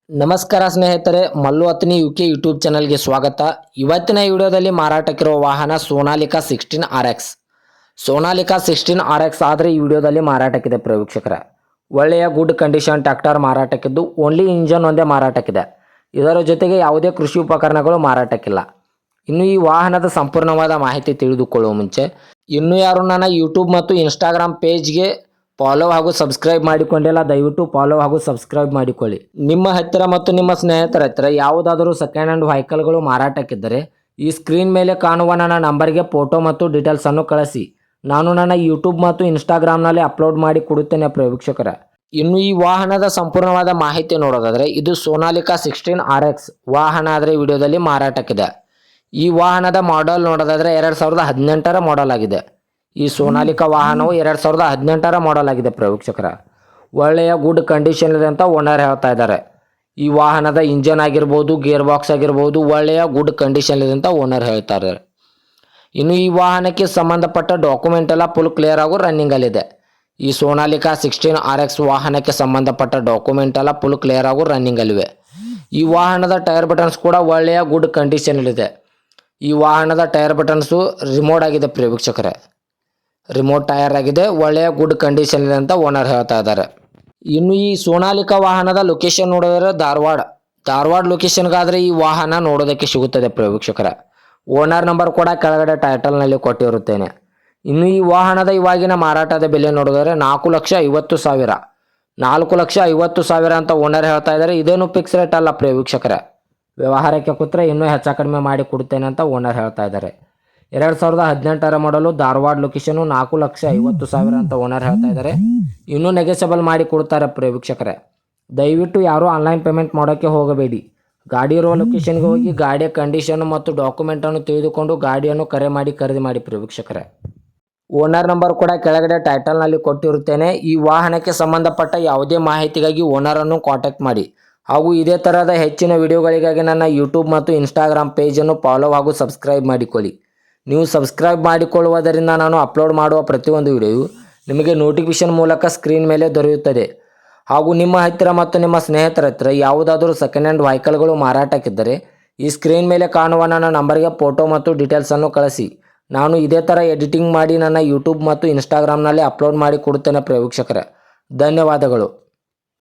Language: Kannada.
ನಮಸ್ಕಾರ ಸ್ನೇಹಿತರೆ, ಮಲ್ಲು ಅತ್ನಿ ಯುಕೆ ಯೂಟ್ಯೂಬ್ ಚಾನಲ್ಗೆ ಸ್ವಾಗತ. ಇವತ್ತಿನ ವಿಡಿಯೋದಲ್ಲಿ ಮಾರಾಟಕ್ಕಿರುವ ವಾಹನ ಸೋನಾಲಿಕಾ 16RX. ಸೋನಾಲಿಕಾ 16RX ಆದರೆ ಈ ವಿಡಿಯೋದಲ್ಲಿ ಮಾರಾಟಕ್ಕಿದೆ ವೀಕ್ಷಕರೇ. ಒಳ್ಳೆಯ ಗುಡ್ ಕಂಡೀಷನ್ ಟ್ರ್ಯಾಕ್ಟರ್ ಮಾರಾಟಕ್ಕಿದ್ದು ಓನ್ಲಿ ಇಂಜನ್ ಒಂದೇ ಮಾರಾಟಕ್ಕಿದೆ. ಇದರ ಜೊತೆಗೆ ಯಾವುದೇ ಕೃಷಿ ಉಪಕರಣಗಳು ಮಾರಾಟಕ್ಕಿಲ್ಲ. ಇನ್ನು ಈ ವಾಹನದ ಸಂಪೂರ್ಣವಾದ ಮಾಹಿತಿ ತಿಳಿದುಕೊಳ್ಳುವ ಮುಂಚೆ ಇನ್ನೂ ಯಾರು ನನ್ನ ಯೂಟ್ಯೂಬ್ ಮತ್ತು ಇನ್ಸ್ಟಾಗ್ರಾಮ್ ಪೇಜ್ಗೆ ಫಾಲೋ ಹಾಗೂ ಸಬ್ಸ್ಕ್ರೈಬ್ ಮಾಡಿಕೊಂಡಿಲ್ಲ, ದಯವಿಟ್ಟು ಫಾಲೋ ಹಾಗೂ ಸಬ್ಸ್ಕ್ರೈಬ್ ಮಾಡಿಕೊಳ್ಳಿ. ನಿಮ್ಮ ಹತ್ತಿರ ಮತ್ತು ನಿಮ್ಮ ಸ್ನೇಹಿತರ ಹತ್ತಿರ ಯಾವುದಾದರೂ ಸೆಕೆಂಡ್ ಹ್ಯಾಂಡ್ ವೆಹಿಕಲ್ಗಳು ಮಾರಾಟಕ್ಕಿದ್ದರೆ ಈ ಸ್ಕ್ರೀನ್ ಮೇಲೆ ಕಾಣುವ ನನ್ನ ನಂಬರ್ಗೆ ಫೋಟೋ ಮತ್ತು ಡೀಟೇಲ್ಸನ್ನು ಕಳಿಸಿ. ನಾನು ನನ್ನ ಯೂಟ್ಯೂಬ್ ಮತ್ತು ಇನ್ಸ್ಟಾಗ್ರಾಮ್ನಲ್ಲಿ ಅಪ್ಲೋಡ್ ಮಾಡಿ ಕೊಡುತ್ತೇನೆ ವೀಕ್ಷಕರ. ಇನ್ನು ಈ ವಾಹನದ ಸಂಪೂರ್ಣವಾದ ಮಾಹಿತಿ ನೋಡೋದಾದರೆ ಇದು ಸೋನಾಲಿಕಾ 16RX ವಾಹನ ಆದರೆ ವಿಡಿಯೋದಲ್ಲಿ ಮಾರಾಟಕ್ಕಿದೆ. ಈ ವಾಹನದ ಮಾಡೆಲ್ ನೋಡೋದಾದರೆ 2018ರ ಮಾಡೆಲ್ ಆಗಿದೆ. ಈ ಸೋನಾಲಿಕಾ ವಾಹನವು 2018ರ ಮಾಡೆಲ್ ಆಗಿದೆ ವೀಕ್ಷಕರ. ಒಳ್ಳೆಯ ಗುಡ್ ಕಂಡೀಷನ್ ಇದೆ ಅಂತ ಓನರ್ ಹೇಳ್ತಾ ಇದ್ದಾರೆ. ಈ ವಾಹನದ ಇಂಜನ್ ಆಗಿರ್ಬೋದು, ಗೇರ್ ಬಾಕ್ಸ್ ಆಗಿರ್ಬೋದು, ಒಳ್ಳೆಯ ಗುಡ್ ಕಂಡೀಷನ್ ಇದೆ ಅಂತ ಓನರ್ ಹೇಳ್ತಾ ಇದ್ದಾರೆ. ಇನ್ನು ಈ ವಾಹನಕ್ಕೆ ಸಂಬಂಧಪಟ್ಟ ಡಾಕ್ಯುಮೆಂಟ್ ಎಲ್ಲ ಫುಲ್ ಕ್ಲಿಯರ್ ಆಗೋ ರನ್ನಿಂಗಲ್ಲಿದೆ. ಈ ಸೋನಾಲಿಕಾ 16RX ವಾಹನಕ್ಕೆ ಸಂಬಂಧಪಟ್ಟ ಡಾಕ್ಯುಮೆಂಟ್ ಎಲ್ಲ ಫುಲ್ ಕ್ಲಿಯರ್ ಆಗೋ ರನ್ನಿಂಗಲ್ಲಿವೆ. ಈ ವಾಹನದ ಟೈರ್ ಬಟನ್ಸ್ ಕೂಡ ಒಳ್ಳೆಯ ಗುಡ್ ಕಂಡೀಷನಲ್ಲಿದೆ. ಈ ವಾಹನದ ಟೈರ್ ಬಟನ್ಸು ರಿಮೋಟ್ ಆಗಿದೆ ವೀಕ್ಷಕರೇ. ರಿಮೋಟ್ ಟೈರ್ ಆಗಿದೆ, ಒಳ್ಳೆಯ ಗುಡ್ ಕಂಡೀಷನ್ ಇದೆ ಅಂತ ಓನರ್ ಹೇಳ್ತಾ ಇದ್ದಾರೆ. ಇನ್ನು ಈ ಸೋನಾಲಿಕಾ ವಾಹನದ ಲೊಕೇಶನ್ ನೋಡಿದರೆ ಧಾರವಾಡ ಲೊಕೇಶನ್ಗಾದರೆ ಈ ವಾಹನ ನೋಡೋದಕ್ಕೆ ಸಿಗುತ್ತದೆ ವೀಕ್ಷಕರ. ಓನರ್ ನಂಬರ್ ಕೂಡ ಕೆಳಗಡೆ ಟೈಟಲ್ನಲ್ಲಿ ಕೊಟ್ಟಿರುತ್ತೇನೆ. ಇನ್ನು ಈ ವಾಹನದ ಇವಾಗಿನ ಮಾರಾಟದ ಬೆಲೆ ನೋಡಿದರೆ 4,50,000 4,50,000 ಅಂತ ಓನರ್ ಹೇಳ್ತಾ ಇದ್ದಾರೆ. ಇದೇನು ಫಿಕ್ಸ್ ರೇಟ್ ಅಲ್ಲ ವೀಕ್ಷಕರೇ. ವ್ಯವಹಾರಕ್ಕೆ ಕೂತ್ರೆ ಇನ್ನೂ ಹೆಚ್ಚು ಕಡಿಮೆ ಮಾಡಿ ಕೊಡ್ತೇನೆ ಅಂತ ಓನರ್ ಹೇಳ್ತಾ ಇದ್ದಾರೆ. 2018ರ ಮಾಡಲು ಧಾರವಾಡ ಲೊಕೇಶನು 4,50,000 ಅಂತ ಓನರ್ ಹೇಳ್ತಾ ಇದ್ದಾರೆ. ಇನ್ನೂ ನೆಗೆಸಬಲ್ ಮಾಡಿ ಕೊಡ್ತಾರೆ ವೀಕ್ಷಕರೇ. ದಯವಿಟ್ಟು ಯಾರೂ ಆನ್ಲೈನ್ ಪೇಮೆಂಟ್ ಮಾಡೋಕ್ಕೆ ಹೋಗಬೇಡಿ. ಗಾಡಿ ಇರುವ ಲೊಕೇಶನ್ಗೆ ಹೋಗಿ ಗಾಡಿಯ ಕಂಡೀಷನ್ ಮತ್ತು ಡಾಕ್ಯುಮೆಂಟನ್ನು ತಿಳಿದುಕೊಂಡು ಗಾಡಿಯನ್ನು ಕರೆ ಮಾಡಿ ಖರೀದಿ ಮಾಡಿ ವೀಕ್ಷಕರೇ. ಓನರ್ ನಂಬರ್ ಕೂಡ ಕೆಳಗಡೆ ಟೈಟಲ್ನಲ್ಲಿ ಕೊಟ್ಟಿರುತ್ತೇನೆ. ಈ ವಾಹನಕ್ಕೆ ಸಂಬಂಧಪಟ್ಟ ಯಾವುದೇ ಮಾಹಿತಿಗಾಗಿ ಓನರನ್ನು ಕಾಂಟ್ಯಾಕ್ಟ್ ಮಾಡಿ. ಹಾಗೂ ಇದೇ ಥರದ ಹೆಚ್ಚಿನ ವಿಡಿಯೋಗಳಿಗಾಗಿ ನನ್ನ ಯೂಟ್ಯೂಬ್ ಮತ್ತು ಇನ್ಸ್ಟಾಗ್ರಾಮ್ ಪೇಜನ್ನು ಫಾಲೋ ಹಾಗೂ ಸಬ್ಸ್ಕ್ರೈಬ್ ಮಾಡಿಕೊಳ್ಳಿ. ನೀವು ಸಬ್ಸ್ಕ್ರೈಬ್ ಮಾಡಿಕೊಳ್ಳುವುದರಿಂದ ನಾನು ಅಪ್ಲೋಡ್ ಮಾಡುವ ಪ್ರತಿಯೊಂದು ವಿಡಿಯೋಯು ನಿಮಗೆ ನೋಟಿಫಿಕೇಷನ್ ಮೂಲಕ ಸ್ಕ್ರೀನ್ ಮೇಲೆ ದೊರೆಯುತ್ತದೆ. ಹಾಗೂ ನಿಮ್ಮ ಹತ್ತಿರ ಮತ್ತು ನಿಮ್ಮ ಸ್ನೇಹಿತರ ಹತ್ತಿರ ಯಾವುದಾದರೂ ಸೆಕೆಂಡ್ ಹ್ಯಾಂಡ್ ವೆಹಿಕಲ್ಗಳು ಮಾರಾಟಕ್ಕಿದ್ದರೆ ಈ ಸ್ಕ್ರೀನ್ ಮೇಲೆ ಕಾಣುವ ನನ್ನ ನಂಬರ್ಗೆ ಫೋಟೋ ಮತ್ತು ಡೀಟೇಲ್ಸನ್ನು ಕಳಿಸಿ. ನಾನು ಇದೇ ಥರ ಎಡಿಟಿಂಗ್ ಮಾಡಿ ನನ್ನ ಯೂಟ್ಯೂಬ್ ಮತ್ತು ಇನ್ಸ್ಟಾಗ್ರಾಮ್ನಲ್ಲಿ ಅಪ್ಲೋಡ್ ಮಾಡಿ ಕೊಡುತ್ತೇನೆ ವೀಕ್ಷಕರೇ. ಧನ್ಯವಾದಗಳು.